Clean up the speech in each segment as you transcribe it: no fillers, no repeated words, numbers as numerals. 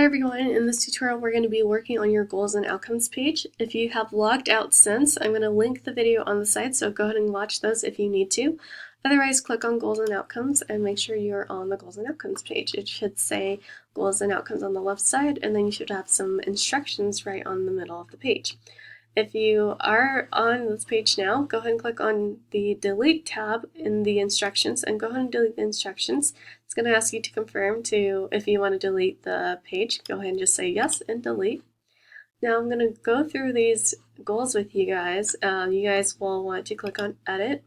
everyone, in this tutorial we're going to be working on your goals and outcomes page. If you have logged out since, I'm going to link the video on the side, so go ahead and watch those if you need to. Otherwise, click on goals and outcomes and make sure you're on the goals and outcomes page. It should say goals and outcomes on the left side, and then you should have some instructions right on the middle of the page. If you are on this page now, go ahead and click on the delete tab in the instructions and go ahead and delete the instructions. It's going to ask you to confirm if you want to delete the page. Go ahead and just say yes and delete. Now I'm going to go through these goals with you guys. You guys will want to click on edit.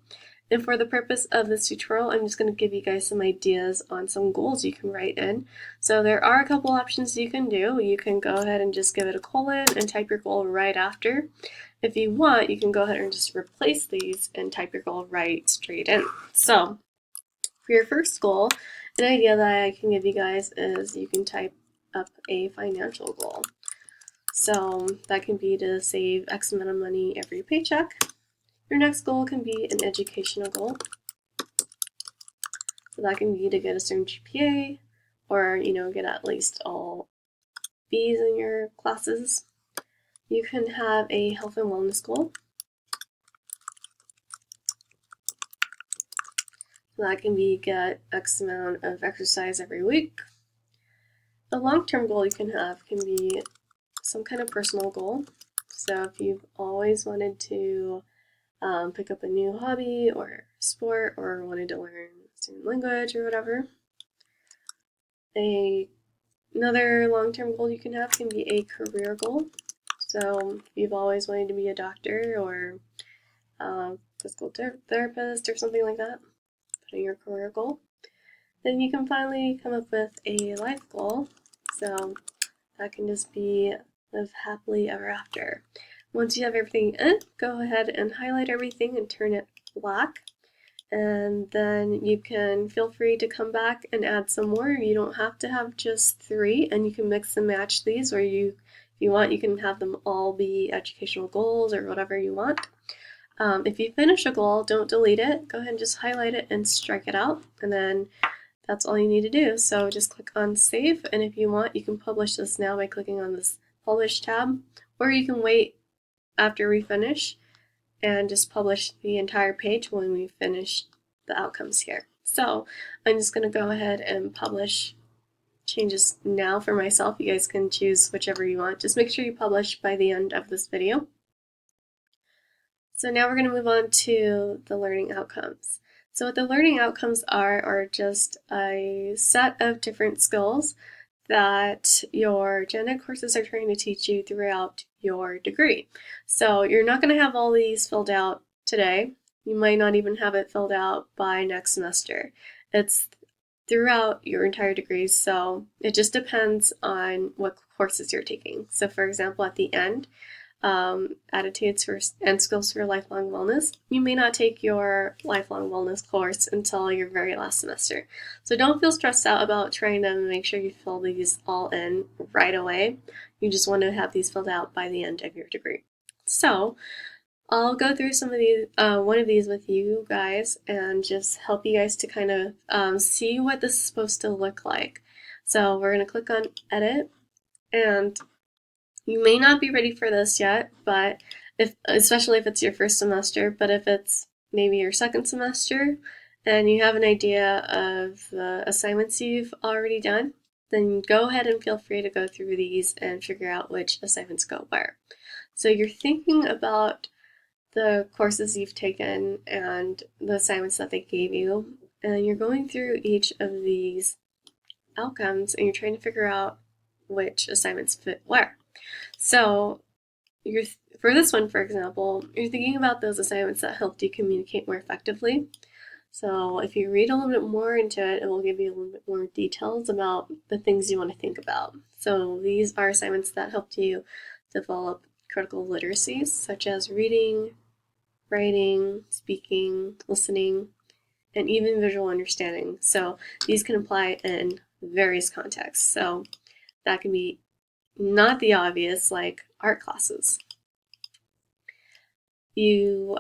And for the purpose of this tutorial, I'm just going to give you guys some ideas on some goals you can write in. So there are a couple options you can do. You can go ahead and just give it a colon and type your goal right after. If you want, you can go ahead and just replace these and type your goal right straight in. So for your first goal, an idea that I can give you guys is you can type up a financial goal. So that can be to save X amount of money every paycheck. Your next goal can be an educational goal. So that can be to get a certain GPA or, get at least all B's in your classes. You can have a health and wellness goal. So that can be get X amount of exercise every week. A long-term goal you can have can be some kind of personal goal. So if you've always wanted to pick up a new hobby or sport or wanted to learn a certain language or whatever. Another long-term goal you can have can be a career goal. So if you've always wanted to be a doctor or physical therapist or something like that, put in your career goal. Then you can finally come up with a life goal. So that can just be live happily ever after. Once you have everything in, go ahead and highlight everything and turn it black. And then you can feel free to come back and add some more. You don't have to have just 3, and you can mix and match these, or if you want, you can have them all be educational goals or whatever you want. If you finish a goal, don't delete it. Go ahead and just highlight it and strike it out, and then that's all you need to do. So just click on save, and if you want, you can publish this now by clicking on this publish tab, or you can wait after we finish and just publish the entire page when we finish the outcomes here. So I'm just going to go ahead and publish changes now for myself. You guys can choose whichever you want. Just make sure you publish by the end of this video. So now we're going to move on to the learning outcomes. So what the learning outcomes are just a set of different skills that your gen ed courses are trying to teach you throughout your degree. So you're not going to have all these filled out today. You might not even have it filled out by next semester. It's throughout your entire degree, so it just depends on what courses you're taking. So for example, at the end, attitudes and skills for lifelong wellness, you may not take your lifelong wellness course until your very last semester. So don't feel stressed out about trying to make sure you fill these all in right away. You just want to have these filled out by the end of your degree. So I'll go through some of these, one of these with you guys and just help you guys to kind of see what this is supposed to look like. So we're going to click on edit, and you may not be ready for this yet, but especially if it's your first semester, but if it's maybe your second semester and you have an idea of the assignments you've already done, then go ahead and feel free to go through these and figure out which assignments go where. So you're thinking about the courses you've taken and the assignments that they gave you, and you're going through each of these outcomes and you're trying to figure out which assignments fit where. So for this one, for example, you're thinking about those assignments that helped you communicate more effectively. So if you read a little bit more into it, it will give you a little bit more details about the things you want to think about. So these are assignments that helped you develop critical literacies, such as reading, writing, speaking, listening, and even visual understanding. So these can apply in various contexts. So that can be not the obvious, like art classes. You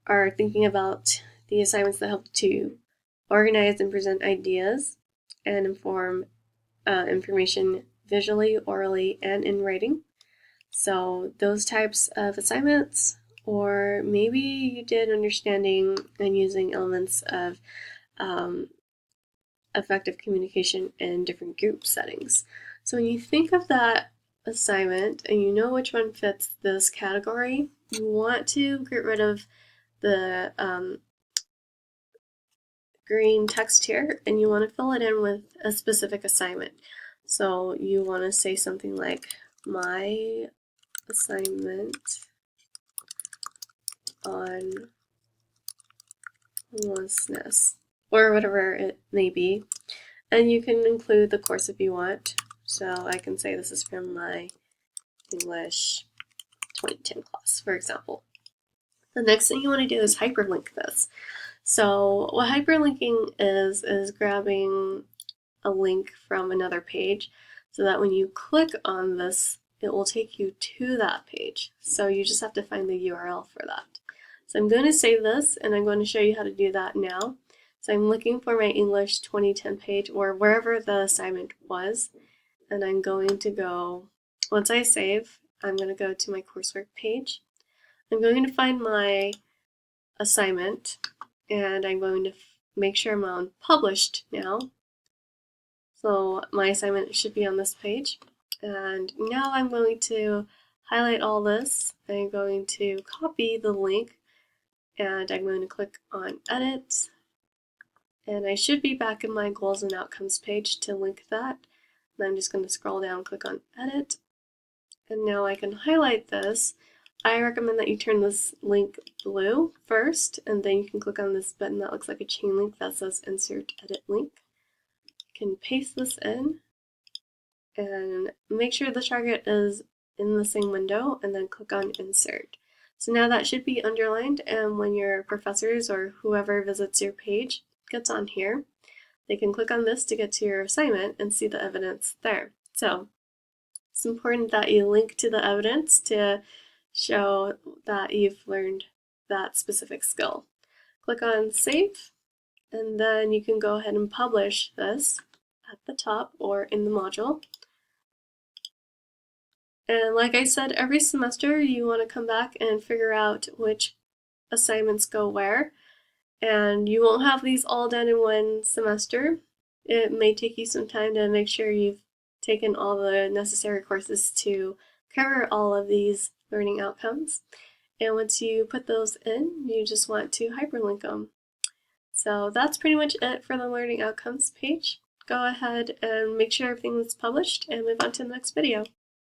are thinking about the assignments that help to organize and present ideas and inform information visually, orally, and in writing. So those types of assignments, or maybe you did understanding and using elements of effective communication in different group settings. So when you think of that assignment and you know which one fits this category, you want to get rid of the green text here and you want to fill it in with a specific assignment. So you want to say something like, my assignment on homelessness, or whatever it may be. And you can include the course if you want. So I can say this is from my English 2010 class, for example. The next thing you want to do is hyperlink this. So what hyperlinking is grabbing a link from another page so that when you click on this, it will take you to that page. So you just have to find the URL for that. So I'm going to save this and I'm going to show you how to do that now. So I'm looking for my English 2010 page or wherever the assignment was, and I'm going to go, once I save, I'm going to go to my coursework page. I'm going to find my assignment and I'm going to make sure I'm on published now. So my assignment should be on this page. And now I'm going to highlight all this. I'm going to copy the link and I'm going to click on edit. And I should be back in my goals and outcomes page to link that. And I'm just going to scroll down, click on edit. And now I can highlight this. I recommend that you turn this link blue first, and then you can click on this button that looks like a chain link that says insert edit link. You can paste this in and make sure the target is in the same window and then click on insert. So now that should be underlined, and when your professors or whoever visits your page gets on here, they can click on this to get to your assignment and see the evidence there. So it's important that you link to the evidence to show that you've learned that specific skill. Click on save, and then you can go ahead and publish this at the top or in the module. And like I said, every semester you want to come back and figure out which assignments go where. And you won't have these all done in one semester. It may take you some time to make sure you've taken all the necessary courses to cover all of these learning outcomes. And once you put those in, you just want to hyperlink them. So that's pretty much it for the learning outcomes page. Go ahead and make sure everything is published and move on to the next video.